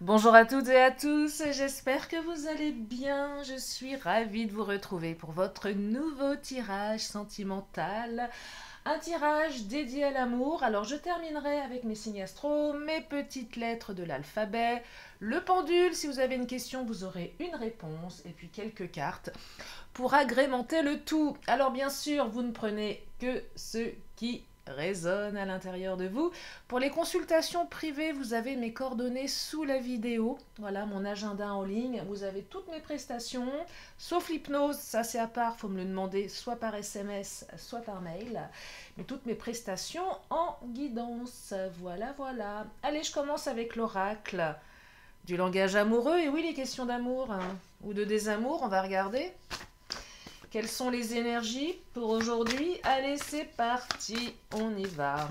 Bonjour à toutes et à tous, j'espère que vous allez bien. Je suis ravie de vous retrouver pour votre nouveau tirage sentimental. Un tirage dédié à l'amour. Alors je terminerai avec mes signes astro, mes petites lettres de l'alphabet, le pendule. Si vous avez une question, vous aurez une réponse et puis quelques cartes pour agrémenter le tout. Alors bien sûr, vous ne prenez que ce qui résonne à l'intérieur de vous. Pour les consultations privées, vous avez mes coordonnées sous la vidéo. Voilà mon agenda en ligne. Vous avez toutes mes prestations, sauf l'hypnose. Ça c'est à part, il faut me le demander soit par SMS, soit par mail. Mais toutes mes prestations en guidance. Voilà, voilà. Allez, je commence avec l'oracle du langage amoureux. Et oui, les questions d'amour hein, ou de désamour, on va regarder. Quelles sont les énergies pour aujourd'hui? Allez, c'est parti, on y va.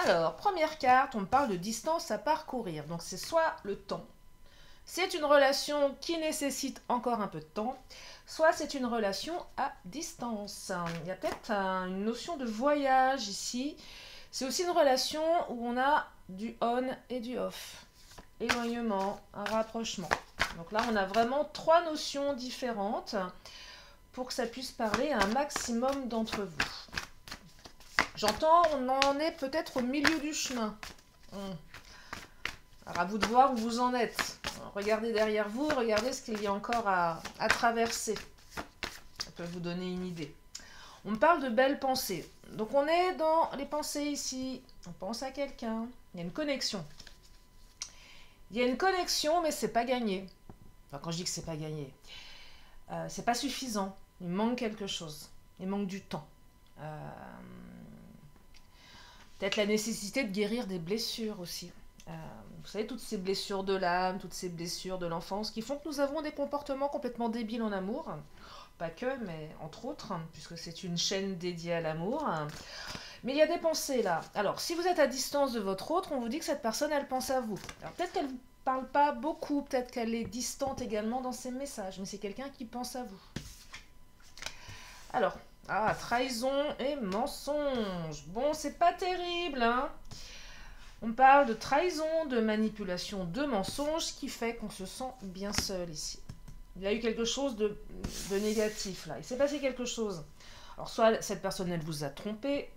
Alors, première carte, on parle de distance à parcourir. Donc, c'est soit le temps. C'est une relation qui nécessite encore un peu de temps, soit c'est une relation à distance. Il y a peut-être une notion de voyage ici. C'est aussi une relation où on a du on et du off. Éloignement, un rapprochement. Donc là, on a vraiment trois notions différentes pour que ça puisse parler à un maximum d'entre vous. J'entends, on en est peut-être au milieu du chemin. Alors à vous de voir où vous en êtes. Regardez derrière vous, regardez ce qu'il y a encore à traverser. Ça peut vous donner une idée. On parle de belles pensées. Donc on est dans les pensées ici. On pense à quelqu'un. Il y a une connexion. Il y a une connexion, mais c'est pas gagné. Enfin, quand je dis que c'est pas gagné, c'est pas suffisant. Il manque quelque chose. Il manque du temps. Peut-être la nécessité de guérir des blessures aussi. Vous savez, toutes ces blessures de l'âme, toutes ces blessures de l'enfance qui font que nous avons des comportements complètement débiles en amour. Pas que, mais entre autres, puisque c'est une chaîne dédiée à l'amour. Mais il y a des pensées là. Alors, si vous êtes à distance de votre autre, on vous dit que cette personne, elle pense à vous. Alors, peut-être qu'elle ne vous parle pas beaucoup, peut-être qu'elle est distante également dans ses messages, mais c'est quelqu'un qui pense à vous. Alors, trahison et mensonge. Bon, c'est pas terrible, hein. On parle de trahison, de manipulation, de mensonge, ce qui fait qu'on se sent bien seul ici. Il y a eu quelque chose de négatif là. Il s'est passé quelque chose. Alors, soit cette personne, elle vous a trompé,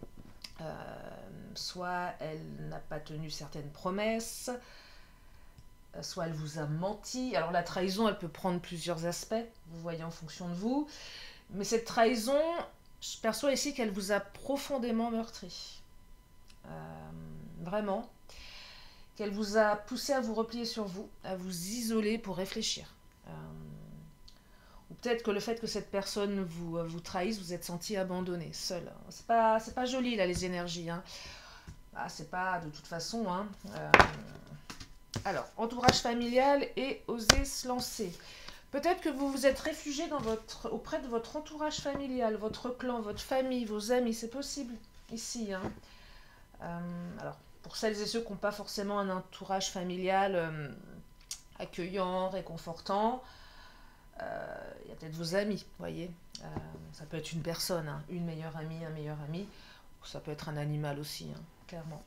soit elle n'a pas tenu certaines promesses, soit elle vous a menti. Alors, la trahison, elle peut prendre plusieurs aspects, vous voyez en fonction de vous. Mais cette trahison, je perçois ici qu'elle vous a profondément meurtri. Vraiment. Qu'elle vous a poussé à vous replier sur vous, à vous isoler pour réfléchir. Ou peut-être que le fait que cette personne vous trahisse, vous êtes senti abandonné, seul. C'est pas joli là les énergies. Hein. C'est pas de toute façon. Hein. Alors, entourage familial et oser se lancer. Peut-être que vous vous êtes réfugié auprès de votre entourage familial, votre clan, votre famille, vos amis, c'est possible ici. Hein. Alors, pour celles et ceux qui n'ont pas forcément un entourage familial accueillant, réconfortant, il y a peut-être vos amis, vous voyez. Ça peut être une personne, hein, une meilleure amie, un meilleur ami, ou ça peut être un animal aussi, hein, clairement.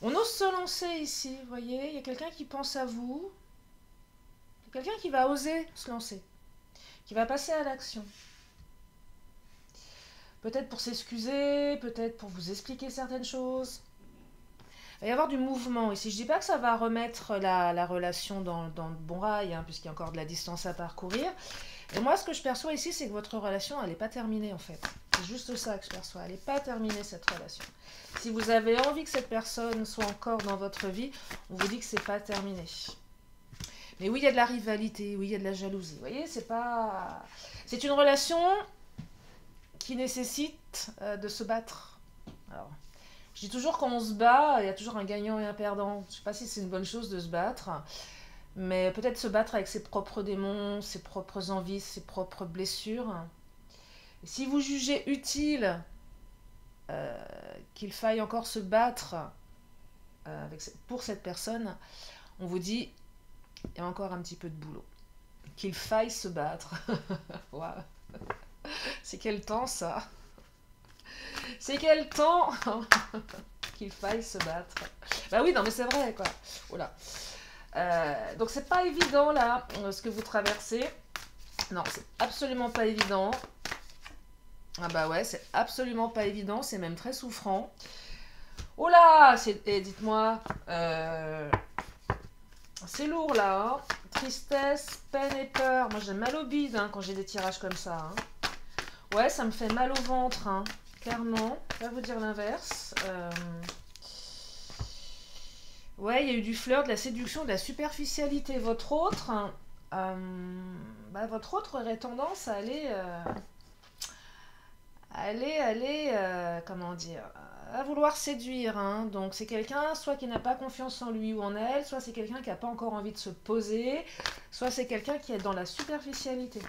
On ose se lancer ici, vous voyez, il y a quelqu'un qui pense à vous, quelqu'un qui va oser se lancer, qui va passer à l'action. Peut-être pour s'excuser, peut-être pour vous expliquer certaines choses. Il va y avoir du mouvement ici. Je ne dis pas que ça va remettre la relation dans le bon rail, hein, puisqu'il y a encore de la distance à parcourir. Et moi, ce que je perçois ici, c'est que votre relation, elle n'est pas terminée, en fait. C'est juste ça que je perçois. Elle n'est pas terminée, cette relation. Si vous avez envie que cette personne soit encore dans votre vie, on vous dit que c'est pas terminé. Mais oui, il y a de la rivalité, oui, il y a de la jalousie. Vous voyez, c'est pas... C'est une relation qui nécessite de se battre. Alors, je dis toujours quand on se bat, il y a toujours un gagnant et un perdant. Je ne sais pas si c'est une bonne chose de se battre, mais peut-être se battre avec ses propres démons, ses propres envies, ses propres blessures. Et si vous jugez utile qu'il faille encore se battre pour cette personne, on vous dit il y a encore un petit peu de boulot. Qu'il faille se battre. Wow. C'est quel temps ça? C'est quel temps qu'il faille se battre. Bah oui, non mais c'est vrai quoi. Oh là. Donc c'est pas évident là, ce que vous traversez. Non, c'est absolument pas évident. Ah bah ouais, c'est absolument pas évident, c'est même très souffrant. Oh là, dites-moi, c'est lourd là, hein. Tristesse, peine et peur. Moi j'ai mal au bide hein, quand j'ai des tirages comme ça. Hein. Ouais, ça me fait mal au ventre, hein. Clairement. Je vais vous dire l'inverse. Ouais, il y a eu du flirt, de la séduction, de la superficialité. Votre autre, votre autre aurait tendance à comment dire, à vouloir séduire. Hein. Donc c'est quelqu'un soit qui n'a pas confiance en lui ou en elle, soit c'est quelqu'un qui n'a pas encore envie de se poser, soit c'est quelqu'un qui est dans la superficialité.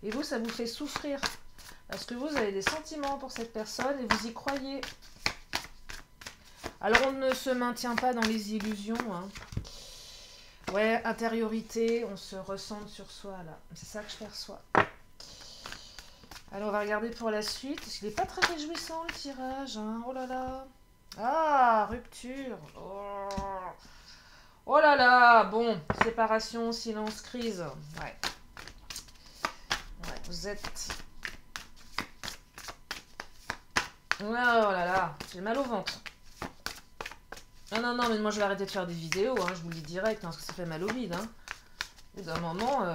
Et vous, ça vous fait souffrir. Parce que vous avez des sentiments pour cette personne et vous y croyez. Alors on ne se maintient pas dans les illusions. Hein. Ouais, intériorité, on se ressent sur soi là. C'est ça que je perçois. Alors on va regarder pour la suite. Il n'est pas très réjouissant le tirage. Hein. Oh là là. Ah, rupture. Oh. Oh là là. Bon, séparation, silence, crise. Ouais. Ouais, vous êtes... Oh là là, j'ai mal au ventre. Non, mais moi je vais arrêter de faire des vidéos, hein, je vous le dis direct, hein, parce que ça fait mal au vide. Hein. Et d'un moment,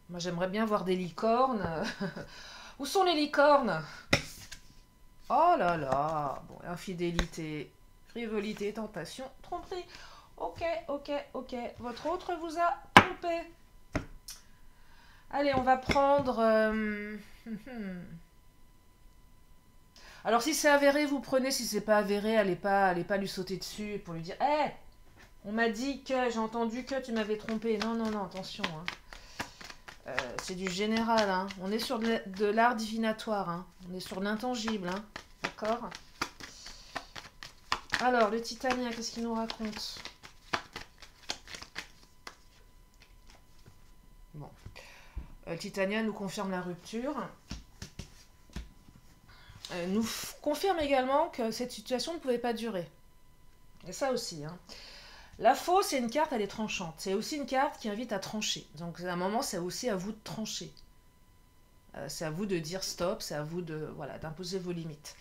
moi j'aimerais bien voir des licornes. Où sont les licornes? Oh là là, bon, infidélité, frivolité, tentation, tromperie. Ok, votre autre vous a trompé. Allez, on va prendre... Alors si c'est avéré, vous prenez. Si c'est pas avéré, allez pas lui sauter dessus pour lui dire hé, on m'a dit que, j'ai entendu que tu m'avais trompé. Non, attention. Hein. C'est du général. Hein. On est sur de l'art divinatoire. Hein. On est sur l'intangible. Hein. D'accord? Alors, le Titania, qu'est-ce qu'il nous raconte? Bon. Le Titania nous confirme la rupture. Nous confirme également que cette situation ne pouvait pas durer. Et ça aussi. Hein. La fausse, c'est une carte, elle est tranchante. C'est aussi une carte qui invite à trancher. Donc à un moment, c'est aussi à vous de trancher. C'est à vous de dire stop, c'est à vous de d'imposer vos limites.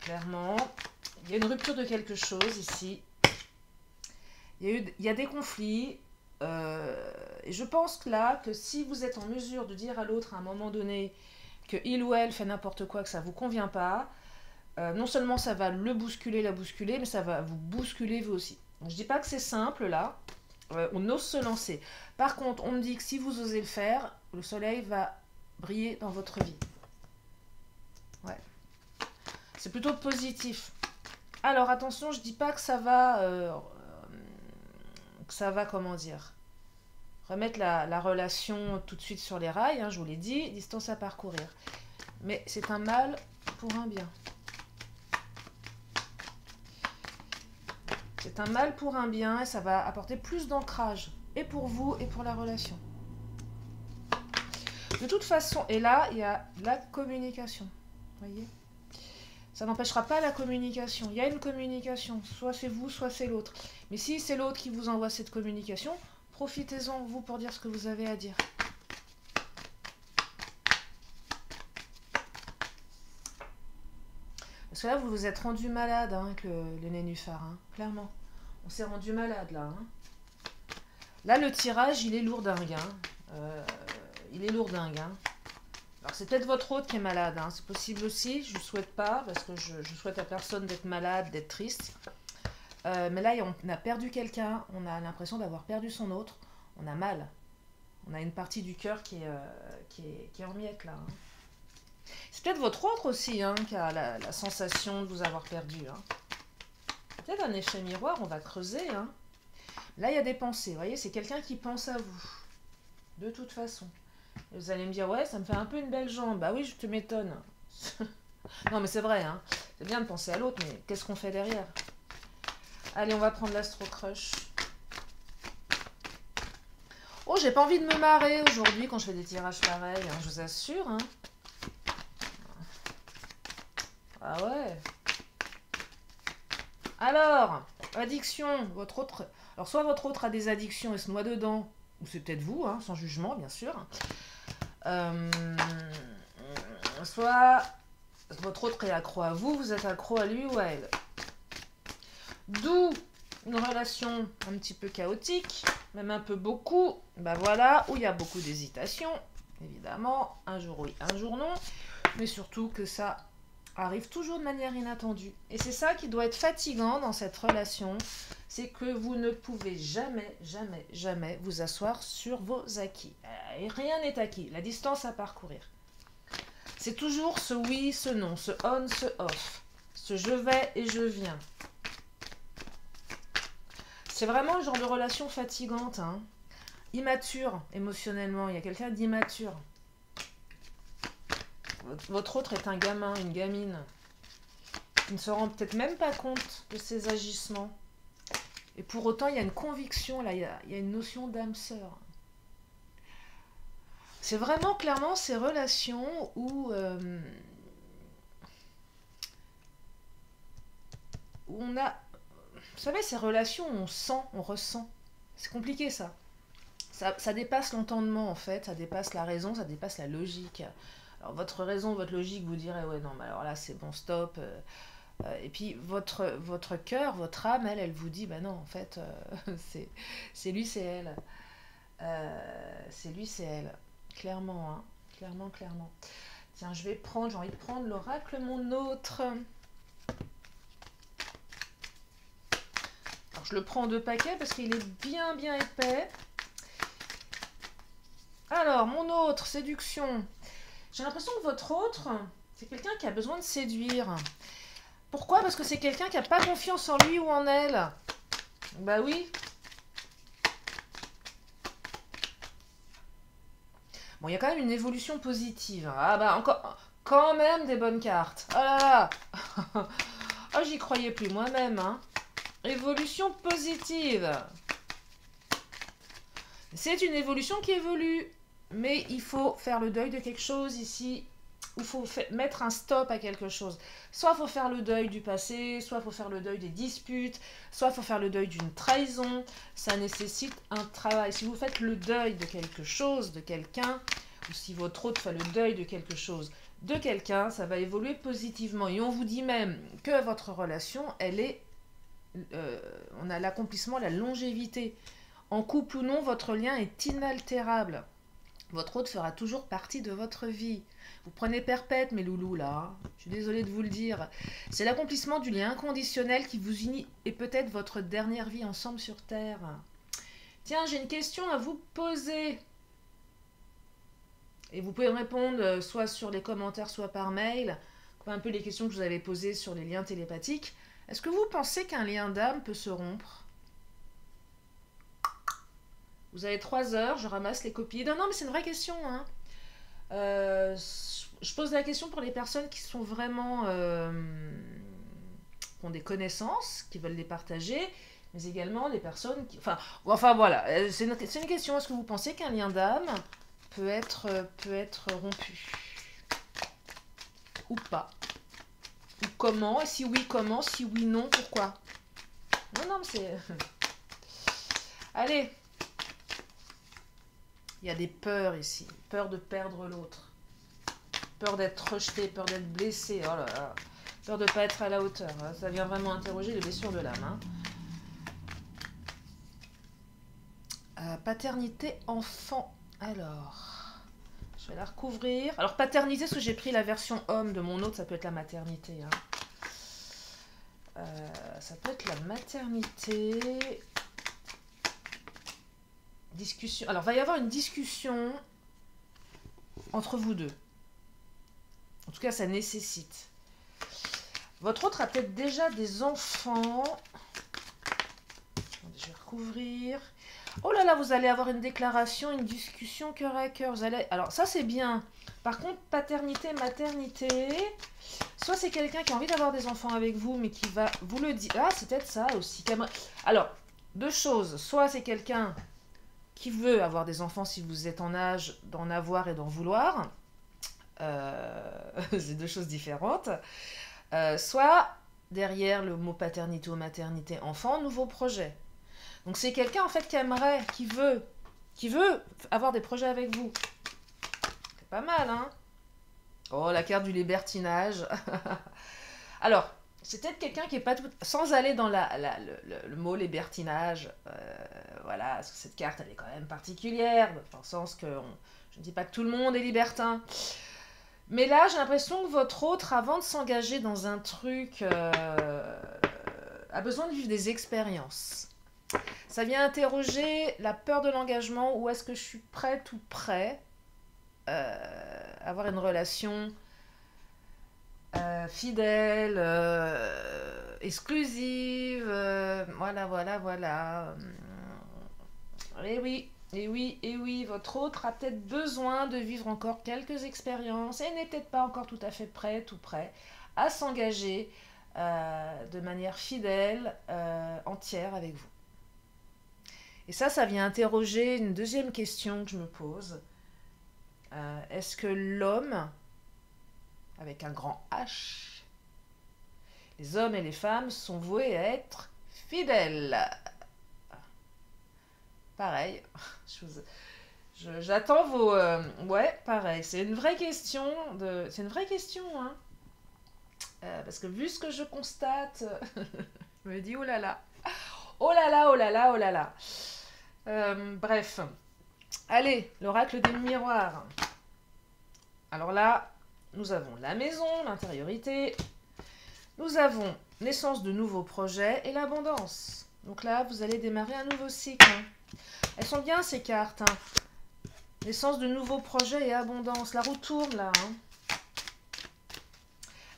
Clairement, il y a une rupture de quelque chose ici. Il y a des conflits. Et je pense que là, que si vous êtes en mesure de dire à l'autre à un moment donné que il ou elle fait n'importe quoi, que ça ne vous convient pas, non seulement ça va le bousculer, la bousculer, mais ça va vous bousculer vous aussi. Donc, je ne dis pas que c'est simple là, on ose se lancer. Par contre, on me dit que si vous osez le faire, le soleil va briller dans votre vie. Ouais. C'est plutôt positif. Alors attention, je ne dis pas que ça va, comment dire, remettre la relation tout de suite sur les rails, hein, je vous l'ai dit, distance à parcourir. Mais c'est un mal pour un bien. C'est un mal pour un bien et ça va apporter plus d'ancrage, et pour vous et pour la relation. De toute façon, et là, il y a la communication. Voyez ? Ça n'empêchera pas la communication. Il y a une communication, soit c'est vous, soit c'est l'autre. Mais si c'est l'autre qui vous envoie cette communication, profitez-en, vous, pour dire ce que vous avez à dire. Parce que là, vous vous êtes rendu malade hein, avec le nénuphar, hein, clairement. On s'est rendu malade, là. Hein. Là, le tirage, il est lourdingue. Hein. Il est lourdingue. Hein. Alors, c'est peut-être votre autre qui est malade. Hein. C'est possible aussi. Je ne souhaite pas, parce que je souhaite à personne d'être malade, d'être triste. Mais là, on a perdu quelqu'un. On a l'impression d'avoir perdu son autre. On a mal. On a une partie du cœur qui est en miettes, là. Hein. C'est peut-être votre autre aussi hein, qui a la sensation de vous avoir perdu. Hein. Peut-être un effet miroir, on va creuser. Hein. Là, il y a des pensées. Vous voyez, c'est quelqu'un qui pense à vous. De toute façon. Et vous allez me dire, ouais, ça me fait un peu une belle jambe. Bah oui, je te m'étonne. Non, mais c'est vrai. Hein. C'est bien de penser à l'autre, mais qu'est-ce qu'on fait derrière? Allez, on va prendre l'Astro Crush. Oh, j'ai pas envie de me marrer aujourd'hui quand je fais des tirages pareils. Hein, je vous assure. Hein. Ah ouais. Alors, addiction, votre autre... Alors, soit votre autre a des addictions et se noie dedans, ou c'est peut-être vous, hein, sans jugement, bien sûr. Euh, Soit votre autre est accro à vous, vous êtes accro à lui ou à elle. D'où une relation un petit peu chaotique, même un peu beaucoup, ben voilà, où il y a beaucoup d'hésitation, évidemment, un jour oui, un jour non, mais surtout que ça arrive toujours de manière inattendue. Et c'est ça qui doit être fatigant dans cette relation, c'est que vous ne pouvez jamais, jamais, jamais vous asseoir sur vos acquis. Et rien n'est acquis, la distance à parcourir. C'est toujours ce oui, ce non, ce on, ce off, ce je vais et je viens. C'est vraiment le genre de relation fatigante, hein. Immature émotionnellement, il y a quelqu'un d'immature. Votre autre est un gamin, une gamine. Il ne se rend peut-être même pas compte de ses agissements. Et pour autant, il y a une conviction, là, il y a une notion d'âme sœur. C'est vraiment clairement ces relations où on a... Vous savez, ces relations où on sent, on ressent. C'est compliqué ça. Ça dépasse l'entendement en fait, ça dépasse la raison, ça dépasse la logique. Alors votre raison, votre logique vous dirait ouais non mais alors là c'est bon stop. Et puis votre cœur, votre âme, elle vous dit bah non en fait c'est lui, c'est elle. C'est lui, c'est elle. Clairement, hein. Clairement, clairement. Tiens, j'ai envie de prendre l'oracle mon autre. Alors je le prends en 2 paquets parce qu'il est bien bien épais. Alors, mon autre, séduction. J'ai l'impression que votre autre, c'est quelqu'un qui a besoin de séduire. Pourquoi? Parce que c'est quelqu'un qui n'a pas confiance en lui ou en elle. Bah oui. Bon, il y a quand même une évolution positive. Ah bah, encore, quand même des bonnes cartes. Oh là là. Oh, j'y croyais plus moi-même, hein. Évolution positive. C'est une évolution qui évolue. Mais il faut faire le deuil de quelque chose ici. Il faut mettre un stop à quelque chose. Soit il faut faire le deuil du passé, soit il faut faire le deuil des disputes, soit il faut faire le deuil d'une trahison. Ça nécessite un travail. Si vous faites le deuil de quelque chose, de quelqu'un, ou si votre autre fait le deuil de quelque chose, de quelqu'un, ça va évoluer positivement. Et on vous dit même que votre relation, elle est... on a l'accomplissement, la longévité. En couple ou non, votre lien est inaltérable. Votre autre fera toujours partie de votre vie. Vous prenez perpète, mes loulous, là. Je suis désolée de vous le dire. C'est l'accomplissement du lien inconditionnel qui vous unit et peut-être votre dernière vie ensemble sur Terre. Tiens, j'ai une question à vous poser. Et vous pouvez me répondre soit sur les commentaires, soit par mail. Un peu les questions que je vous avais posées sur les liens télépathiques. Est-ce que vous pensez qu'un lien d'âme peut se rompre? Vous avez 3 heures, je ramasse les copies. Non, non, mais c'est une vraie question, hein. Je pose la question pour les personnes qui sont vraiment... qui ont des connaissances, qui veulent les partager, mais également les personnes qui... Enfin voilà, c'est une question. Est-ce que vous pensez qu'un lien d'âme peut être rompu? Ou pas? Ou comment? Et si oui, comment? Si oui, non, pourquoi? Non, non, mais c'est... Allez. Il y a des peurs ici. Peur de perdre l'autre. Peur d'être rejeté, peur d'être blessé. Oh là là. Peur de ne pas être à la hauteur. Ça vient vraiment interroger les blessures de l'âme. Hein. Paternité enfant. Alors, je vais la recouvrir. Alors, paternité, parce que j'ai pris la version homme de mon autre, ça peut être la maternité. Hein. Ça peut être la maternité... Discussion. Alors, il va y avoir une discussion entre vous deux. En tout cas, ça nécessite. Votre autre a peut-être déjà des enfants. Je vais recouvrir. Oh là là, vous allez avoir une déclaration, une discussion cœur à cœur. Vous allez... Alors, ça, c'est bien. Par contre, paternité, maternité... Soit c'est quelqu'un qui a envie d'avoir des enfants avec vous, mais qui va vous le dire. Ah, c'est peut-être ça aussi. Alors, 2 choses. Soit c'est quelqu'un... qui veut avoir des enfants si vous êtes en âge d'en avoir et d'en vouloir. C'est 2 choses différentes. Soit derrière le mot paternité ou maternité, enfant, nouveau projet. Donc c'est quelqu'un en fait qui aimerait, qui veut avoir des projets avec vous. C'est pas mal, hein? Oh, la carte du libertinage. Alors, c'est peut-être quelqu'un qui est pas tout... Sans aller dans le mot libertinage, voilà, parce que cette carte, elle est quand même particulière, dans le sens que je ne dis pas que tout le monde est libertin. Mais là, j'ai l'impression que votre autre, avant de s'engager dans un truc, a besoin de vivre des expériences. Ça vient interroger la peur de l'engagement, où est-ce que je suis prête ou prêt à avoir une relation fidèle, exclusive, voilà, voilà, voilà. Et oui, et oui, et oui, votre autre a peut-être besoin de vivre encore quelques expériences et n'est peut-être pas encore tout à fait prêt, tout prêt à s'engager de manière fidèle, entière avec vous. Et ça vient interroger une deuxième question que je me pose. Est-ce que l'homme, avec un grand H, les hommes et les femmes sont voués à être fidèles? Pareil, j'attends vos... ouais, pareil, c'est une vraie question, c'est une vraie question, hein. Parce que vu ce que je constate, je me dis, oh là là, oh là là, oh là là, oh là là. Bref, allez, l'oracle des miroirs. Alors là, nous avons la maison, l'intériorité, nous avons naissance de nouveaux projets et l'abondance. Donc là, vous allez démarrer un nouveau cycle. Hein. Elles sont bien ces cartes. Hein. Naissance de nouveaux projets et abondance. La roue tourne là. Hein.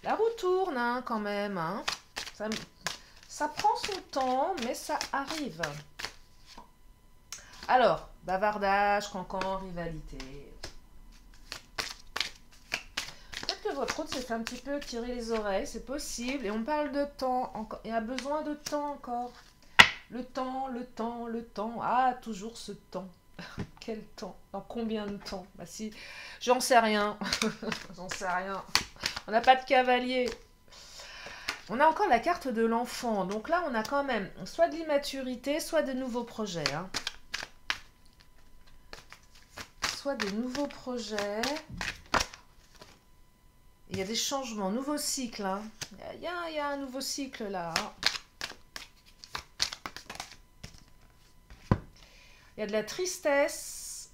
La roue tourne hein, quand même. Hein. Ça prend son temps, mais ça arrive. Alors, bavardage, cancan, rivalité. Peut-être que votre autre s'est fait un petit peu tirer les oreilles, c'est possible. Et on parle de temps encore. Il a besoin de temps encore. Le temps, le temps, le temps. Ah, toujours ce temps. Quel temps? Dans combien de temps? Bah si, j'en sais rien. J'en sais rien. On n'a pas de cavalier. On a encore la carte de l'enfant. Donc là, on a quand même soit de l'immaturité, soit de nouveaux projets. Hein. Soit des nouveaux projets. Il y a des changements, nouveau cycle. Hein. Il y a un nouveau cycle là. Hein. Il y a de la tristesse.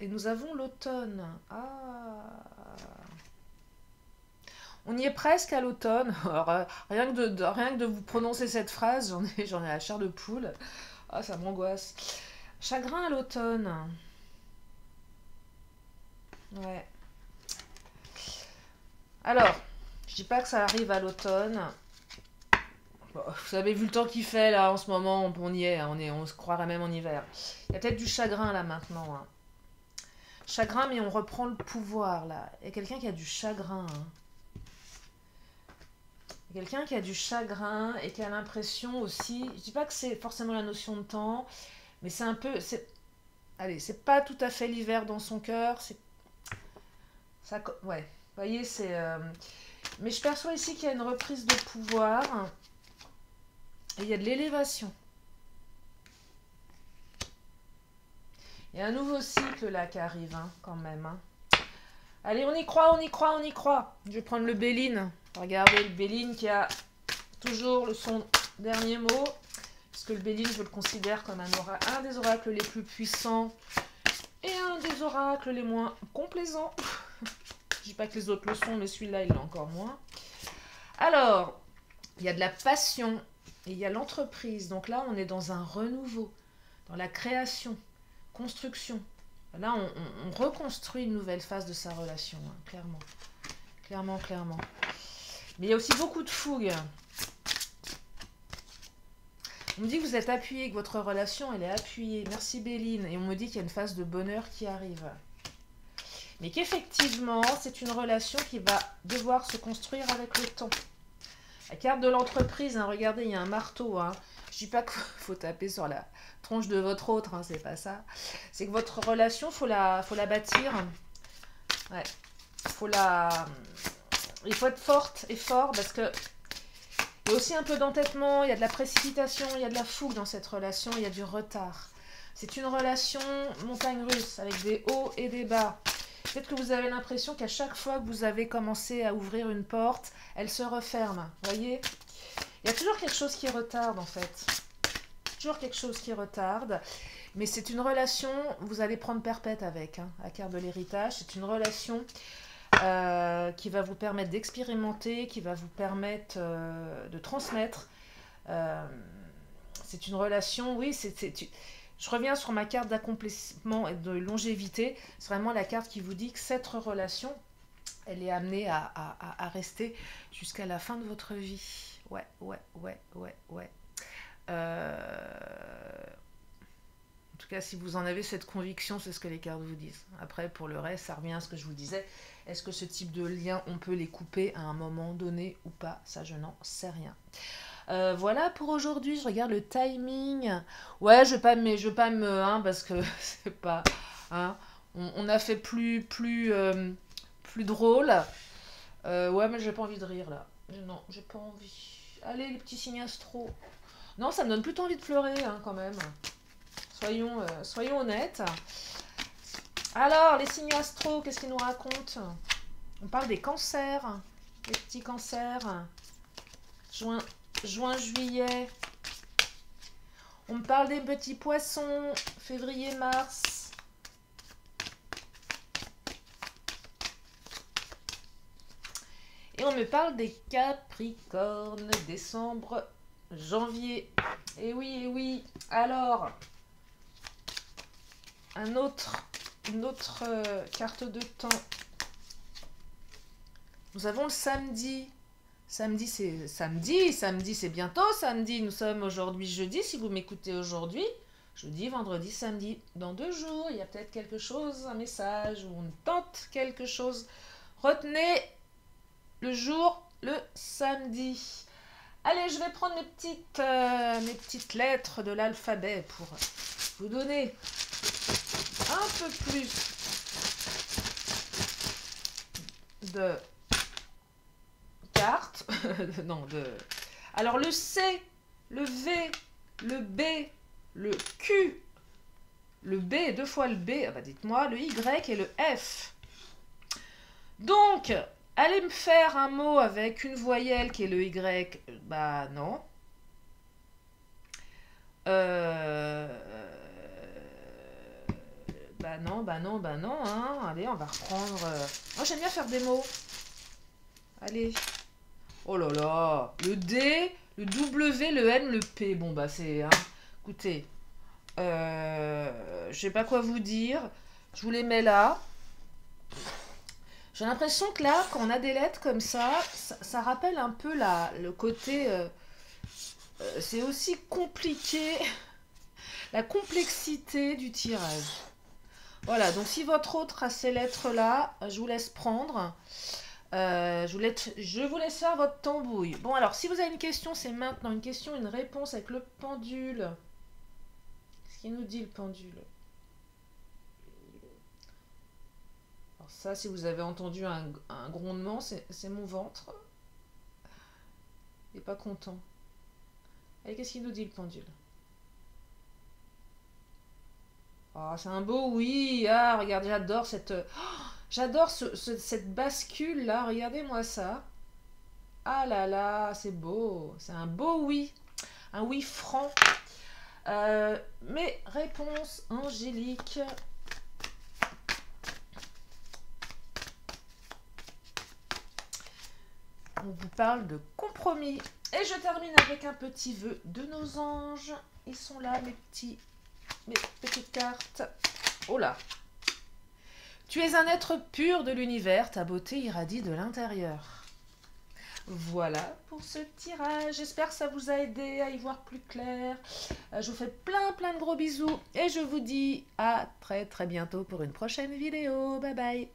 Et nous avons l'automne. Ah. On y est presque à l'automne. Rien que de vous prononcer cette phrase, j'en ai la chair de poule. Ah, ça m'angoisse. Chagrin à l'automne. Ouais. Alors, je dis pas que ça arrive à l'automne. Bon, vous avez vu le temps qu'il fait là en ce moment, on y est, on se croirait même en hiver. Il y a peut-être du chagrin là maintenant. Hein. Chagrin, mais on reprend le pouvoir là. Il y a quelqu'un qui a du chagrin. Hein. Quelqu'un qui a du chagrin et qui a l'impression aussi, je dis pas que c'est forcément la notion de temps, mais c'est un peu, allez, c'est pas tout à fait l'hiver dans son cœur, c'est, ça, ouais, vous voyez, c'est, mais je perçois ici qu'il y a une reprise de pouvoir et il y a de l'élévation. Il y a un nouveau cycle là qui arrive, hein, quand même. Hein. Allez, on y croit, on y croit, on y croit. Je vais prendre le Béline. Regardez le Béline qui a toujours son dernier mot. Parce que le Béline, je le considère comme un des oracles les plus puissants et un des oracles les moins complaisants. Je dis pas que les autres le sont, mais celui-là, il l'est encore moins. Alors, il y a de la passion et il y a l'entreprise. Donc là, on est dans un renouveau, dans la création, construction. Là, on reconstruit une nouvelle phase de sa relation, hein, clairement. Clairement, clairement. Mais il y a aussi beaucoup de fougue. On me dit que vous êtes appuyé, que votre relation, elle est appuyée. Merci Béline. Et on me dit qu'il y a une phase de bonheur qui arrive. Mais qu'effectivement, c'est une relation qui va devoir se construire avec le temps. La carte de l'entreprise, hein, regardez, il y a un marteau. Hein. Je dis pas qu'il faut taper sur la tronche de votre autre, hein, c'est pas ça. C'est que votre relation, faut la bâtir. Ouais. Faut la Il faut être forte et fort parce que il y a aussi un peu d'entêtement, il y a de la précipitation, il y a de la fougue dans cette relation, il y a du retard. C'est une relation montagne russe avec des hauts et des bas. Peut-être que vous avez l'impression qu'à chaque fois que vous avez commencé à ouvrir une porte, elle se referme. Vous voyez? Il y a toujours quelque chose qui retarde en fait. Toujours quelque chose qui retarde. Mais c'est une relation, vous allez prendre perpète avec, hein, la carte de l'héritage. C'est une relation qui va vous permettre d'expérimenter, qui va vous permettre de transmettre. Euh, c'est une relation, oui, je reviens sur ma carte d'accomplissement et de longévité. C'est vraiment la carte qui vous dit que cette relation, elle est amenée à rester jusqu'à la fin de votre vie. Ouais, ouais, ouais, ouais, ouais. En tout cas, si vous en avez cette conviction, c'est ce que les cartes vous disent. Après, pour le reste, ça revient à ce que je vous disais. Est-ce que ce type de lien, on peut les couper à un moment donné ou pas? Ça, je n'en sais rien. Voilà pour aujourd'hui. Je regarde le timing. Ouais, je vais pas me, hein, parce que c'est pas, hein, on a fait plus drôle. Ouais, mais j'ai pas envie de rire là. Non, j'ai pas envie. Allez, les petits signes astro. Non, ça me donne plutôt envie de pleurer, hein, quand même. Soyons honnêtes. Alors, les signes astro, qu'est-ce qu'ils nous racontent? On parle des cancers, les petits cancers. Juin, juillet. On me parle des petits poissons, février, mars. Et on me parle des capricornes, décembre, janvier. Et oui, et oui. Alors, une autre carte de temps. Nous avons le samedi. Samedi, c'est bientôt samedi. Nous sommes aujourd'hui jeudi. Si vous m'écoutez aujourd'hui, jeudi, vendredi, samedi. Dans 2 jours, il y a peut-être quelque chose, un message, ou on tente quelque chose. Retenez le jour, le samedi. Allez, je vais prendre mes petites lettres de l'alphabet pour vous donner un peu plus de cartes. Non, alors le C, le V, le B, le Q, le B, 2 fois le B, ah bah dites-moi, le Y et le F. Donc, allez me faire un mot avec une voyelle qui est le Y, bah non. Bah non, hein. Allez, on va reprendre. Moi, j'aime bien faire des mots. Allez. Oh là là. Le D, le W, le N, le P. Bon, bah, c'est. Hein. Écoutez. Je sais pas quoi vous dire. Je vous les mets là. J'ai l'impression que là, quand on a des lettres comme ça rappelle un peu le côté. C'est aussi compliqué. La complexité du tirage. Voilà, donc si votre autre a ces lettres-là, je vous laisse prendre. Je vous laisse faire votre tambouille. Bon, alors, si vous avez une question, c'est maintenant. Une question, une réponse avec le pendule. Qu'est-ce qu'il nous dit, le pendule? Alors ça, si vous avez entendu un grondement, c'est mon ventre. Il n'est pas content. Allez, qu'est-ce qu'il nous dit, le pendule? Oh, c'est un beau oui. Ah, regardez, j'adore cette... j'adore cette bascule-là. Regardez-moi ça. Ah là là, c'est beau. C'est un beau oui. Un oui franc. Mes réponses angéliques. On vous parle de compromis. Et je termine avec un petit vœu de nos anges. Ils sont là, mes petites cartes. Oh là. Tu es un être pur de l'univers, ta beauté irradie de l'intérieur. Voilà pour ce tirage. J'espère que ça vous a aidé à y voir plus clair. Je vous fais plein de gros bisous et je vous dis à très bientôt pour une prochaine vidéo. Bye bye.